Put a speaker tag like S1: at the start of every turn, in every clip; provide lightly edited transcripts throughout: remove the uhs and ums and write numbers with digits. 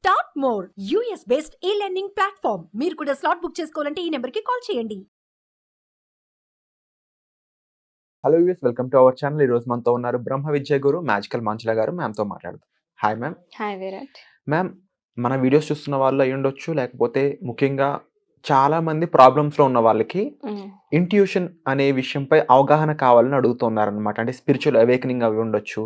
S1: Start more US based ఈ learning platform. మీరు కూడా స్లాట్ బుక్ చేసుకోవాలంటే ఈ నెంబర్కి కాల్ చేయండి.
S2: Hello US, welcome to our channel. ఈరోజు మనతో ఉన్నారు బ్రహ్మ విద్య గురు మ్యాజికల్ మంచుల గారు. మ్యామ్తో మాట్లాడదాం. Hi ma'am.
S3: Hi Virat.
S2: Ma'am, మన వీడియోస్ చూస్తున్న వాళ్ళు అయి ఉండొచ్చు, లేకపోతే ముఖ్యంగా చాలా మంది ప్రాబ్లమ్స్లో ఉన్న వాళ్ళకి ఇంట్యూషన్ అనే విషయంపై అవగాహన కావాలని అడుగుతున్నారనమాట. అంటే స్పిరిచువల్ అవేకనింగ్ అవి ఉండొచ్చు.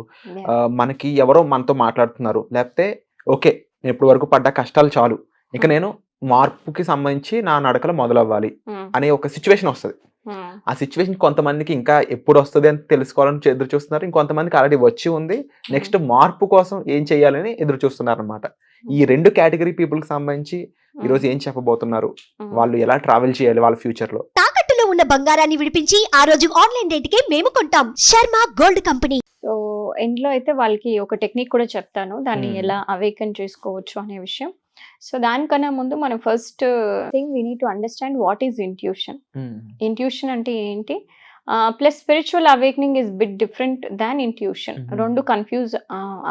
S2: మనకి ఎవరో మనతో మాట్లాడుతున్నారు, లేకపోతే ఓకే నేను ఇప్పుడు వరకు పడ్డ కష్టాలు చాలు, ఇక నేను మార్పుకి సంబంధించి నా నడకలు మొదలవ్వాలి అనే ఒక సిచ్యువేషన్ వస్తుంది. ఆ సిచ్యువేషన్ కొంతమందికి ఇంకా ఎప్పుడు వస్తుంది అని తెలుసుకోవాలని ఎదురు చూస్తున్నారు, ఇంకొంతమందికి ఆల్రెడీ వచ్చి ఉంది, నెక్స్ట్ మార్పు కోసం ఏం చేయాలని ఎదురు చూస్తున్నారు అనమాట. ఈ రెండు కేటగిరీ పీపుల్ కి సంబంధించి ఈరోజు ఏం చెప్పబోతున్నారు, వాళ్ళు ఎలా ట్రావెల్ చేయాలి వాళ్ళ ఫ్యూచర్ లో.
S4: తాకట్టులో ఉన్న బంగారాన్ని విడిపించి ఆ రోజు ఆన్లైన్ రేటుకే మేము కొంటాం. Sharma gold company.
S3: సో ఇంట్లో అయితే వాళ్ళకి ఒక టెక్నిక్ కూడా చెప్తాను, దాన్ని ఎలా అవేకన్ చేసుకోవచ్చు అనే విషయం. సో దానికన్నా ముందు మనం first thing we need to understand what is intuition. Intuition అంటే ఏంటి, plus spiritual awakening is bit different than intuition. రెండు కన్ఫ్యూజ్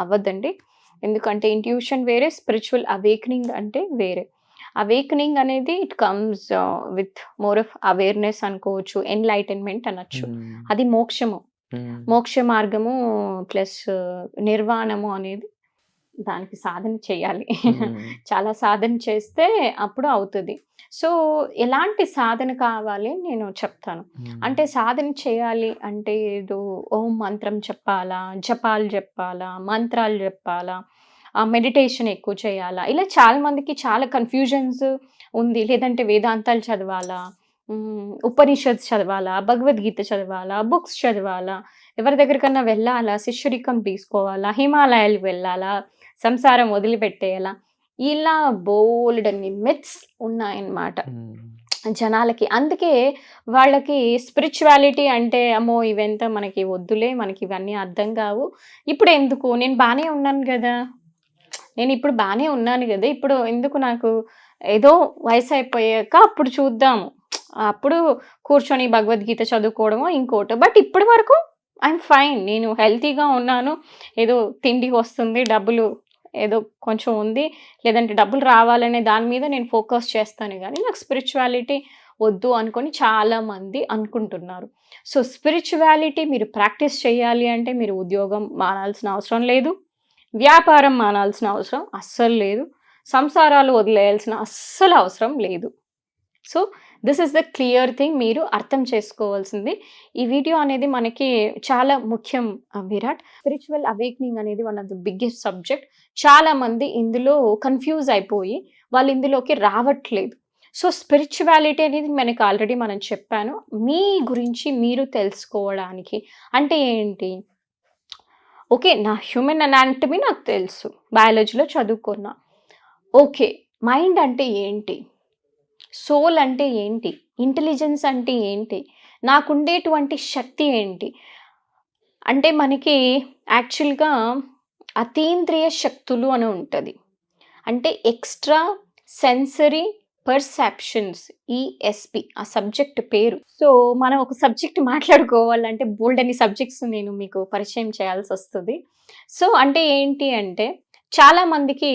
S3: అవ్వద్దండి, ఎందుకంటే ఇంట్యూషన్ వేరే, స్పిరిచువల్ అవేకనింగ్ అంటే వేరే. అవేకనింగ్ అనేది it comes with more of awareness అనుకోవచ్చు, ఎన్లైటన్మెంట్ అనొచ్చు. అది మోక్షము, మోక్ష మార్గము ప్లస్ నిర్వాణము అనేది దానికి సాధన చేయాలి. చాలా సాధన చేస్తే అప్పుడు అవుతుంది. సో ఎలాంటి సాధన కావాలి నేను చెప్తాను. అంటే సాధన చేయాలి అంటే ఏదో ఓం మంత్రం చెప్పాలా, జపాలు చెప్పాలా, మంత్రాలు చెప్పాలా, మెడిటేషన్ ఎక్కువ చేయాలా, ఇలా చాలా మందికి చాలా కన్ఫ్యూజన్స్ ఉంది. లేదంటే వేదాంతాలు చదవాలా, ఉపనిషత్ చదవాలా, భగవద్గీత చదవాలా, బుక్స్ చదవాలా, ఎవరి దగ్గరికన్నా వెళ్ళాలా, శిష్యరికం తీసుకోవాలా, హిమాలయాలకు వెళ్ళాలా, సంసారం వదిలిపెట్టేయాలా, ఇలా బోల్డన్ని మిత్స్ ఉన్నాయన్నమాట జనాలకి. అందుకే వాళ్ళకి స్పిరిచువాలిటీ అంటే అమ్మో ఇవంతా మనకి వద్దులే, మనకి ఇవన్నీ అర్థం కావు, ఇప్పుడు ఎందుకు, నేను బాగానే ఉన్నాను కదా, నేను ఇప్పుడు బాగానే ఉన్నాను కదా, ఇప్పుడు ఎందుకు నాకు, ఏదో వయసు అయిపోయాక అప్పుడు చూద్దాము, అప్పుడు కూర్చొని భగవద్గీత చదువుకోవడమో ఇంకోటో, బట్ ఇప్పటి వరకు ఐఎమ్ ఫైన్, నేను హెల్తీగా ఉన్నాను, ఏదో తిండి వస్తుంది, డబ్బులు ఏదో కొంచెం ఉంది, లేదంటే డబ్బులు రావాలనే దాని మీద నేను ఫోకస్ చేస్తాను, కానీ నాకు స్పిరిచువాలిటీ వద్దు అనుకొని చాలామంది అనుకుంటున్నారు. సో స్పిరిచువాలిటీ మీరు ప్రాక్టీస్ చేయాలి అంటే మీరు ఉద్యోగం మానాల్సిన అవసరం లేదు, వ్యాపారం మానాల్సిన అవసరం అస్సలు లేదు, సంసారాలు వదిలేయాల్సిన అస్సలు అవసరం లేదు. So this is the clear thing, మీరు అర్థం చేసుకోవాల్సింది. ఈ వీడియో అనేది మనకి చాలా ముఖ్యం విరాట్. స్పిరిచువల్ అవేకనింగ్ అనేది one of the biggest subject. చాలామంది ఇందులో కన్ఫ్యూజ్ అయిపోయి వాళ్ళు ఇందులోకి రావట్లేదు. సో స్పిరిచువాలిటీ అనేది మనకి ఆల్రెడీ మనం చెప్పాను, మీ గురించి మీరు తెలుసుకోవడానికి. అంటే ఏంటి, ఓకే నా హ్యూమన్ అనాటమీ నాకు తెలుసు, బయాలజీలో చదువుకున్నా, ఓకే మైండ్ అంటే ఏంటి, సోల్ అంటే ఏంటి, ఇంటెలిజెన్స్ అంటే ఏంటి, నాకుండేటువంటి శక్తి ఏంటి. అంటే మనకి యాక్చువల్గా అతీంద్రియ శక్తులు అని ఉంటుంది, అంటే ఎక్స్ట్రా సెన్సరీ పర్సెప్షన్స్, ఈఎస్పి ఆ సబ్జెక్ట్ పేరు. సో మనం ఒక సబ్జెక్ట్ మాట్లాడుకోవాలంటే బోల్డ్ అన్ని సబ్జెక్ట్స్ నేను మీకు పరిచయం చేయాల్సి వస్తుంది. సో అంటే ఏంటి అంటే చాలా మందికి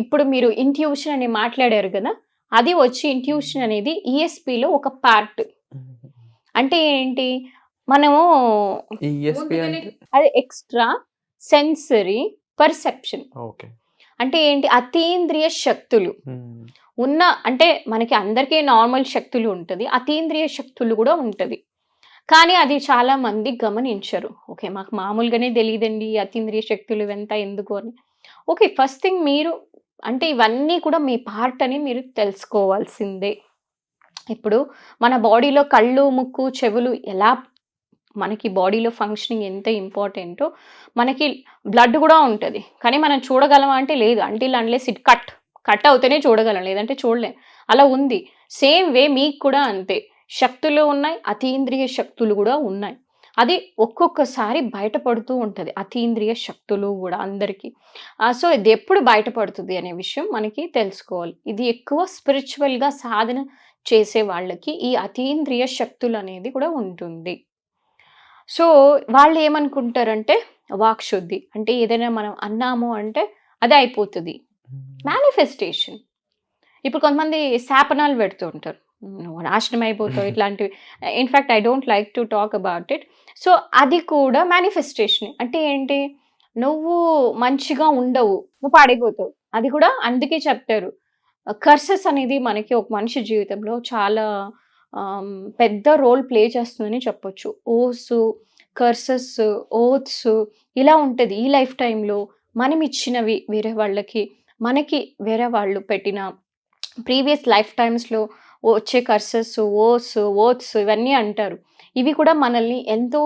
S3: ఇప్పుడు మీరు ఇంట్యూషన్ అని మాట్లాడారు కదా, అది వచ్చి ఇంట్యూషన్ అనేది ఈఎస్పిలో ఒక పార్ట్. అంటే ఏంటి, మనము అది ఎక్స్ట్రా సెన్సరీ పర్సెప్షన్. అంటే ఏంటి, అతీంద్రియ శక్తులు ఉన్న, అంటే మనకి అందరికీ నార్మల్ శక్తులు ఉంటుంది, అతీంద్రియ శక్తులు కూడా ఉంటుంది, కానీ అది చాలా మంది గమనించరు. ఓకే మాకు మామూలుగానే తెలియదండి అతీంద్రియ శక్తులు ఇవంతా ఎందుకు అని. ఓకే ఫస్ట్ థింగ్ మీరు అంటే ఇవన్నీ కూడా మీ పార్ట్ అని మీరు తెలుసుకోవాల్సిందే. ఇప్పుడు మన బాడీలో కళ్ళు, ముక్కు, చెవులు ఎలా మనకి బాడీలో ఫంక్షనింగ్ ఎంత ఇంపార్టెంటో, మనకి బ్లడ్ కూడా ఉంటుంది, కానీ మనం చూడగలమా అంటే లేదు, అంటిల్ అన్లెస్ ఇట్ కట్ అవుతేనే చూడగలం, లేదంటే చూడలేం, అలా ఉంది. సేమ్ వే మీకు కూడా అంతే, శక్తులు ఉన్నాయి, అతీంద్రియ శక్తులు కూడా ఉన్నాయి. అది ఒక్కొక్కసారి బయటపడుతూ ఉంటుంది అతీంద్రియ శక్తులు కూడా అందరికీ. సో ఇది ఎప్పుడు బయటపడుతుంది అనే విషయం మనకి తెలుసుకోవాలి. ఇది ఎక్కువ స్పిరిచువల్గా సాధన చేసే వాళ్ళకి ఈ అతీంద్రియ శక్తులు అనేది కూడా ఉంటుంది. సో వాళ్ళు ఏమనుకుంటారంటే వాక్శుద్ధి అంటే ఏదైనా మనం అన్నాము అంటే అది అయిపోతుంది, మేనిఫెస్టేషన్. ఇప్పుడు కొంతమంది శాపనాలు పెడుతూ ఉంటారు, నువ్వు నాశనం అయిపోతావు ఇట్లాంటివి. In fact I don't like to talk about it. So అది కూడా మేనిఫెస్టేషన్. అంటే ఏంటి, నువ్వు మంచిగా ఉండవు, నువ్వు పాడైపోతావు. అది కూడా అందుకే చెప్తారు, కర్సెస్ అనేది మనకి ఒక మనిషి జీవితంలో చాలా పెద్ద రోల్ ప్లే చేస్తుందని చెప్పొచ్చు. ఓసు, కర్సెస్, ఓత్స్ ఇలా ఉంటుంది. ఈ లైఫ్ టైంలో మనం ఇచ్చినవి వేరే వాళ్ళకి, మనకి వేరే వాళ్ళు పెట్టిన ప్రీవియస్ లైఫ్ టైమ్స్లో వచ్చే కర్సెస్, ఓత్స్ ఇవన్నీ అంటారు. ఇవి కూడా మనల్ని ఎంతో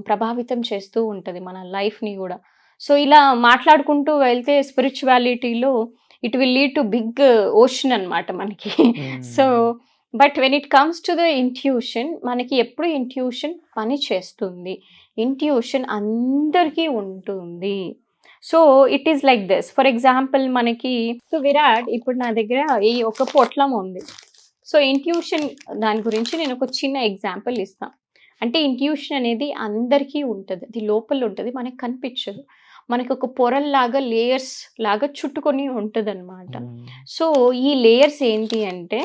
S3: ప్రభావితం చేస్తూ ఉంటుంది మన లైఫ్ని కూడా. సో ఇలా మాట్లాడుకుంటూ వెళ్తే స్పిరిచువాలిటీలో it will lead to big ocean అనమాట మనకి. So but when it comes to the intuition, మనకి ఎప్పుడు ఇంట్యూషన్ పని చేస్తుంది, ఇంట్యూషన్ అందరికీ ఉంటుంది. So it is like this. For example మనకి, సో విరాట్ ఇప్పుడు నా దగ్గర ఈ ఒక పొట్లం ఉంది. సో ఇంట్యూషన్ దాని గురించి నేను ఒక చిన్న ఎగ్జాంపుల్ ఇస్తాను. అంటే ఇంట్యూషన్ అనేది అందరికీ ఉంటుంది, అది లోపల ఉంటుంది, మనకు కనిపించదు. మనకి ఒక పొరల్లాగా లేయర్స్ లాగా చుట్టుకొని ఉంటుంది అనమాట. సో ఈ లేయర్స్ ఏంటి అంటే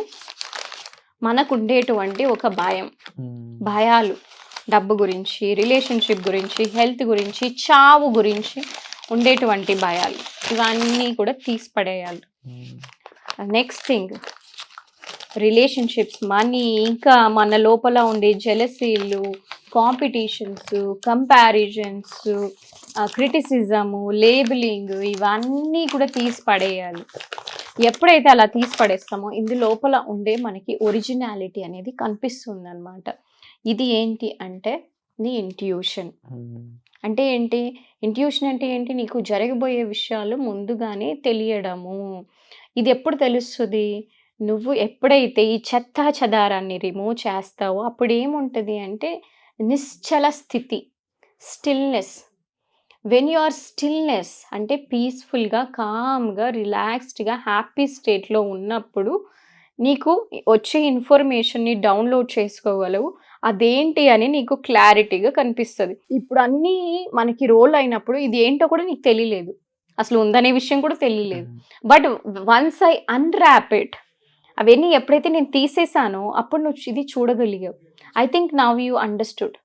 S3: మనకు ఉండేటువంటి ఒక భయాలు, డబ్బు గురించి, రిలేషన్షిప్ గురించి, హెల్త్ గురించి, చావు గురించి ఉండేటువంటి భయాలు, ఇవన్నీ కూడా తీసి పడేయాలి. నెక్స్ట్ థింగ్ రిలేషన్షిప్స్, మనీ, ఇంకా మన లోపల ఉండే జెలసీలు, కాంపిటీషన్స్, కంపారిజన్స్, క్రిటిసిజము, లేబులింగ్, ఇవన్నీ కూడా తీసి పడేయాలి. ఎప్పుడైతే అలా తీసి పడేస్తామో ఇందు లోపల ఉండే మనకి ఒరిజినాలిటీ అనేది కనిపిస్తుంది అనమాట. ఇది ఏంటి అంటే నీ ఇంట్యూషన్. అంటే ఏంటి, ఇంట్యూషన్ అంటే ఏంటి, నీకు జరగబోయే విషయాలు ముందుగానే తెలియడము. ఇది ఎప్పుడు తెలుస్తుంది, నువ్వు ఎప్పుడైతే ఈ చెత్త చెదారాన్ని రిమూవ్ చేస్తావో అప్పుడు ఏముంటుంది అంటే నిశ్చల స్థితి, stillness. When you are stillness అంటే పీస్ఫుల్గా, కామ్గా, రిలాక్స్డ్గా, హ్యాపీ స్టేట్లో ఉన్నప్పుడు నీకు వచ్చే ఇన్ఫర్మేషన్ని డౌన్లోడ్ చేసుకోగలవు. అదేంటి అని నీకు క్లారిటీగా కనిపిస్తుంది. ఇప్పుడు అన్నీ మనకి రోల్ అయినప్పుడు ఇది ఏంటో కూడా నీకు తెలియలేదు, అసలు ఉందనే విషయం కూడా తెలియలేదు. But once I unwrap it, అవన్నీ ఎప్పుడైతే నేను తీసేసానో అప్పుడు నువ్వు ఇది చూడగలిగావు. I think now you understood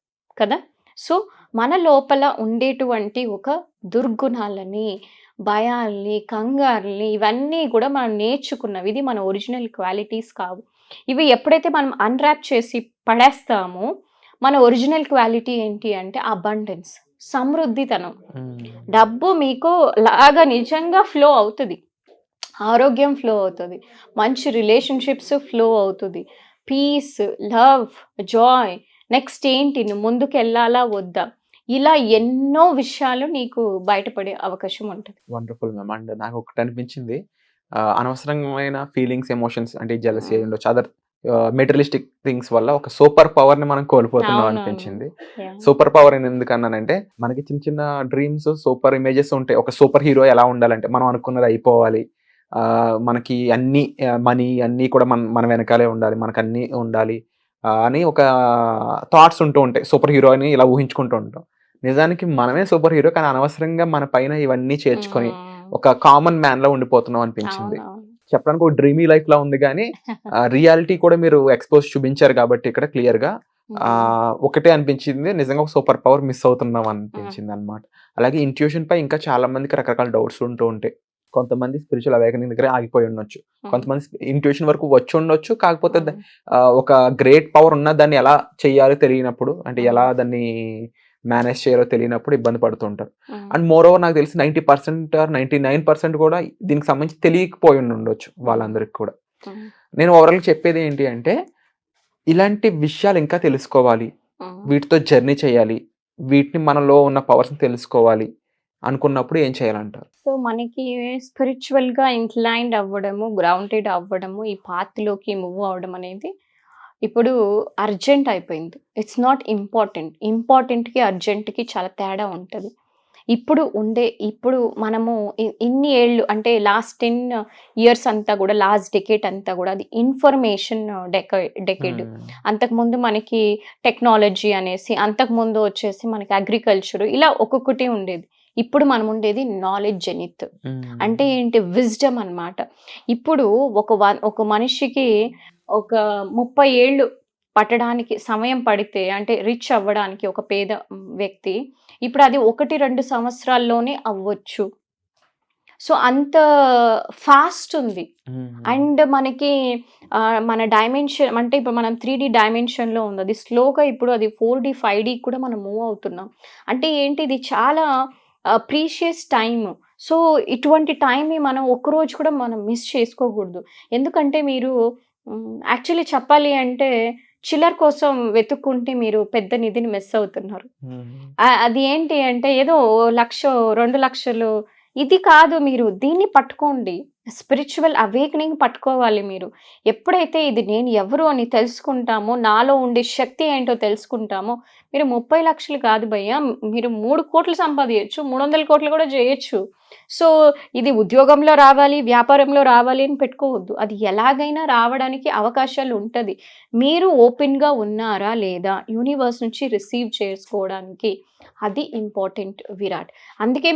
S3: కదా. సో మన లోపల ఉండేటువంటి ఒక దుర్గుణాలని, భయాల్ని, కంగారుల్ని, ఇవన్నీ కూడా మనం నేర్చుకున్నవి, ఇది మన ఒరిజినల్ క్వాలిటీస్ కావు. ఇవి ఎప్పుడైతే మనం అన్రాప్ చేసి పడేస్తామో మన ఒరిజినల్ క్వాలిటీ ఏంటి అంటే అబండెన్స్, సమృద్ధితనం. డబ్బు మీకు లాగా నిజంగా ఫ్లో అవుతుంది, ఆరోగ్యం ఫ్లో అవుతుంది, మంచి రిలేషన్షిప్స్ ఫ్లో అవుతుంది, పీస్, లవ్, జాయ్. నెక్స్ట్ ఏంటి, నువ్వు ముందుకు వెళ్ళాలా వద్దా, ఇలా ఎన్నో విషయాలు నీకు బయటపడే అవకాశం ఉంటుంది.
S2: Wonderful ma'am. అండ్ నాకు ఒకటి అనిపించింది, అనవసరమైన ఫీలింగ్స్, ఎమోషన్స్ అంటే జెలసీ ఉండొచ్చు, అదర్ మెటీరియలిస్టిక్ థింగ్స్ వల్ల ఒక సూపర్ పవర్ ని మనం కోల్పోతున్నాం అనిపించింది. సూపర్ పవర్ అని ఎందుకు అన్నానంటే, మనకి చిన్న చిన్న డ్రీమ్స్, సూపర్ ఇమేజెస్ ఉంటాయి. ఒక సూపర్ హీరో ఎలా ఉండాలంటే మనం అనుకున్నది అయిపోవాలి, మనకి అన్ని మనీ అన్నీ కూడా మన వెనకాలే ఉండాలి, మనకు అన్నీ ఉండాలి అని ఒక థాట్స్ ఉంటూ ఉంటాయి. సూపర్ హీరో అని ఇలా ఊహించుకుంటూ ఉంటాం. నిజానికి మనమే సూపర్ హీరో, కానీ అనవసరంగా మన పైన ఇవన్నీ చేర్చుకొని ఒక కామన్ మ్యాన్ లో ఉండిపోతున్నాం అనిపించింది. చెప్పడానికి ఒక డ్రీమీ లైఫ్ లా ఉంది, కానీ రియాలిటీ కూడా మీరు ఎక్స్పోజ్ చూపించారు కాబట్టి ఇక్కడ క్లియర్ గా ఒకటే అనిపించింది, నిజంగా ఒక సూపర్ పవర్ మిస్ అవుతున్నాం అనిపించింది అనమాట. అలాగే ఇంట్యూషన్ పై ఇంకా చాలా మందికి రకరకాల డౌట్స్ ఉంటూ ఉంటాయి. కొంతమంది స్పిరిచువల్ అవేకనింగ్ దగ్గర ఆగిపోయి ఉండొచ్చు, కొంతమంది ఇంట్యూషన్ వరకు వచ్చి ఉండొచ్చు, కాకపోతే ఒక గ్రేట్ పవర్ ఉన్న దాన్ని ఎలా చెయ్యాలో తెలియనప్పుడు, అంటే ఎలా దాన్ని మేనేజ్ చేయాలో తెలియనప్పుడు ఇబ్బంది పడుతుంటారు. అండ్ మోర్ ఓవర్ నాకు తెలిసి 90% ఆర్ 99% కూడా దీనికి సంబంధించి తెలియకపోయి ఉండొచ్చు వాళ్ళందరికి కూడా. నేను ఓవరాల్గా చెప్పేది ఏంటి అంటే, ఇలాంటి విషయాలు ఇంకా తెలుసుకోవాలి, వీటితో జర్నీ చేయాలి, వీటిని మనలో ఉన్న పవర్స్ని తెలుసుకోవాలి అనుకున్నప్పుడు ఏం చేయాలంటారు?
S3: సో మనకి స్పిరిచువల్గా ఇంక్లైన్డ్ అవ్వడము, గ్రౌండెడ్ అవ్వడము, ఈ పాత్లోకి మూవ్ అవ్వడం అనేది ఇప్పుడు అర్జెంట్ అయిపోయింది. It's not important. ఇంపార్టెంట్కి అర్జెంట్కి చాలా తేడా ఉంటుంది. ఇప్పుడు మనము ఇన్ని ఏళ్ళు అంటే లాస్ట్ 10 years అంతా కూడా, లాస్ట్ డెకేడ్ అంతా కూడా అది ఇన్ఫర్మేషన్ డెకేడ్. అంతకుముందు మనకి టెక్నాలజీ అనేసి, అంతకుముందు వచ్చేసి మనకి అగ్రికల్చర్, ఇలా ఒక్కొక్కటి ఉండేది. ఇప్పుడు మనం ఉండేది నాలెడ్జ్ జనిత్. అంటే ఏంటి, విజ్డమ్ అన్నమాట. ఇప్పుడు ఒక మనిషికి ఒక 30 ఏళ్ళు పట్టడానికి సమయం పడితే, అంటే రిచ్ అవ్వడానికి ఒక పేద వ్యక్తి, ఇప్పుడు అది 1-2 సంవత్సరాల్లోనే అవ్వచ్చు. సో అంత ఫాస్ట్ ఉంది. అండ్ మనకి మన డైమెన్షన్ అంటే ఇప్పుడు మనం 3D డైమెన్షన్లో ఉంది, అది స్లోగా ఇప్పుడు అది 4D 5D కూడా మనం మూవ్ అవుతున్నాం. అంటే ఏంటి, ఇది చాలా ప్రీషియస్ టైమ్. సో ఇటువంటి టైంని మనం ఒక్కరోజు కూడా మనం మిస్ చేసుకోకూడదు. ఎందుకంటే మీరు యాక్చువల్లీ చెప్పాలి అంటే చిల్లర కోసం వెతుక్కుంటే మీరు పెద్ద నిధిని మిస్ అవుతున్నారు. అది ఏంటి అంటే ఏదో 1,00,000 2,00,000 ఇది కాదు, మీరు దీన్ని పట్టుకోండి. స్పిరిచువల్ అవేకనింగ్ పట్టుకోవాలి మీరు. ఎప్పుడైతే ఇది నేను ఎవరు అని తెలుసుకుంటామో, నాలో ఉండే శక్తి ఏంటో తెలుసుకుంటామో, మీరు 30 లక్షలు కాదు భయ్యా, మీరు 3 కోట్లు సంపాదించచ్చు, 300 కోట్లు కూడా చేయొచ్చు. సో ఇది ఉద్యోగంలో రావాలి, వ్యాపారంలో రావాలి అని పెట్టుకోవద్దు. అది ఎలాగైనా రావడానికి అవకాశాలు ఉంటుంది. మీరు ఓపెన్గా ఉన్నారా లేదా యూనివర్స్ నుంచి రిసీవ్ చేసుకోవడానికి, అది ఇంపార్టెంట్ విరాట్. అందుకే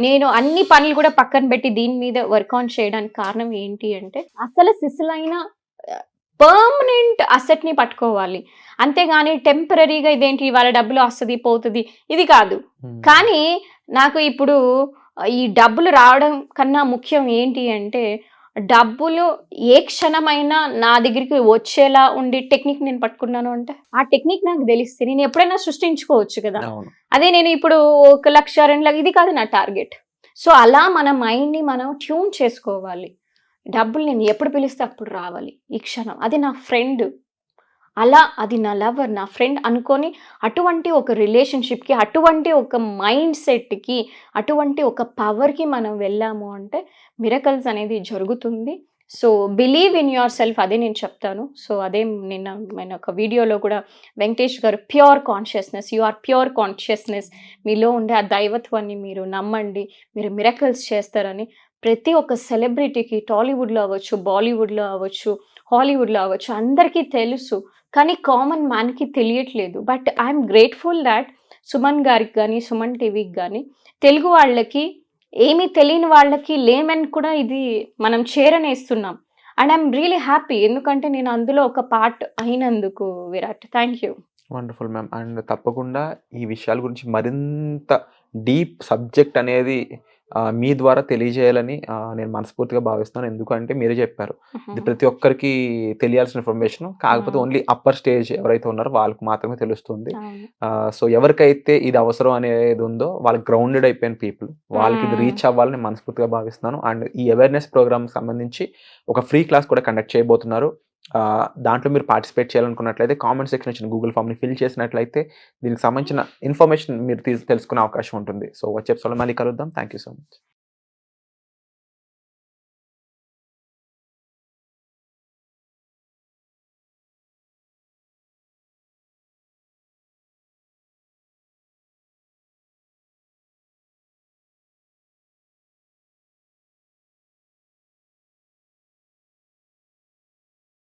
S3: నేను అన్ని పనులు కూడా పక్కన పెట్టి దీని మీద వర్క్ ఆన్ చేయడానికి కారణం ఏంటి అంటే, అసలు సిసలైన పర్మనెంట్ అసెట్ని పట్టుకోవాలి. అంతేగాని టెంపరీగా ఇదేంటి ఇవాళ డబ్బులు వస్తుంది పోతుంది ఇది కాదు. కానీ నాకు ఇప్పుడు ఈ డబ్బులు రావడం కన్నా ముఖ్యం ఏంటి అంటే, డబ్బులు ఏ క్షణమైనా నా దగ్గరికి వచ్చేలా ఉండే టెక్నిక్ నేను పట్టుకున్నాను అంటే, ఆ టెక్నిక్ నాకు తెలిస్తే నేను ఎప్పుడైనా సృష్టించుకోవచ్చు కదా. అదే నేను ఇప్పుడు 1,00,000 2,00,000 ఇది కాదు నా టార్గెట్. సో అలా మన మైండ్ని మనం ట్యూన్ చేసుకోవాలి. డబ్బులు నేను ఎప్పుడు పిలిస్తే అప్పుడు రావాలి, ఈ క్షణం. అది నా ఫ్రెండ్, అలా అది నా లవర్, నా ఫ్రెండ్ అనుకొని అటువంటి ఒక రిలేషన్షిప్కి, అటువంటి ఒక మైండ్ సెట్కి, అటువంటి ఒక పవర్కి మనం వెళ్ళాము అంటే మిరకల్స్ అనేది జరుగుతుంది. So believe in your self, అదే నేను చెప్తాను. సో అదే నేను ఒక వీడియోలో కూడా వెంకటేష్ గారు pure consciousness, you are pure consciousness, మీలో ఉండే ఆ దైవత్వాన్ని మీరు నమ్మండి, మీరు మిరకల్స్ చేస్తారని ప్రతి ఒక్క సెలబ్రిటీకి, టాలీవుడ్లో అవ్వచ్చు, బాలీవుడ్లో అవ్వచ్చు, హాలీవుడ్లో అవ్వచ్చు, అందరికీ తెలుసు. కానీ కామన్ మ్యాన్కి తెలియట్లేదు. But I'm grateful that Suman గారికి కానీ, సుమన్ టీవీకి కానీ, తెలుగు వాళ్ళకి, ఏమీ తెలియని వాళ్ళకి లేమన్ కూడా ఇది మనం చేరనేస్తున్నాం. అండ్ ఐఎమ్ రియలీ హ్యాపీ, ఎందుకంటే నేను అందులో ఒక పార్ట్ అయినందుకు Virat. Thank you.
S2: Wonderful ma'am. And తప్పకుండా ఈ విషయాల గురించి మరింత డీప్ సబ్జెక్ట్ అనేది మీ ద్వారా తెలియజేయాలని నేను మనస్ఫూర్తిగా భావిస్తున్నాను. ఎందుకంటే మీరే చెప్పారు, ఇది ప్రతి ఒక్కరికి తెలియాల్సిన ఇన్ఫర్మేషన్. కాకపోతే ఓన్లీ అప్పర్ స్టేజ్ ఎవరైతే ఉన్నారో వాళ్ళకి మాత్రమే తెలుస్తుంది. సో ఎవరికైతే ఇది అవసరం అనేది ఉందో వాళ్ళకి గ్రౌండెడ్ అయిపోయిన పీపుల్, వాళ్ళకి ఇది రీచ్ అవ్వాలని మనస్ఫూర్తిగా భావిస్తున్నాను. అండ్ ఈ అవేర్నెస్ ప్రోగ్రామ్ సంబంధించి ఒక ఫ్రీ క్లాస్ కూడా కండక్ట్ చేయబోతున్నారు. దాంట్లో మీరు పార్టిసిపేట్ చేయాలనుకున్నట్లయితే కామెంట్ సెక్షన్ ఇచ్చిన గూగుల్ ఫామ్ని ఫిల్ చేసినట్లయితే దీనికి సంబంధించిన ఇన్ఫర్మేషన్ మీరు తెలుసుకునే అవకాశం ఉంటుంది. సో వచ్చే ఎపిసోడ్లో మళ్ళీ కలుద్దాం. Thank you so much.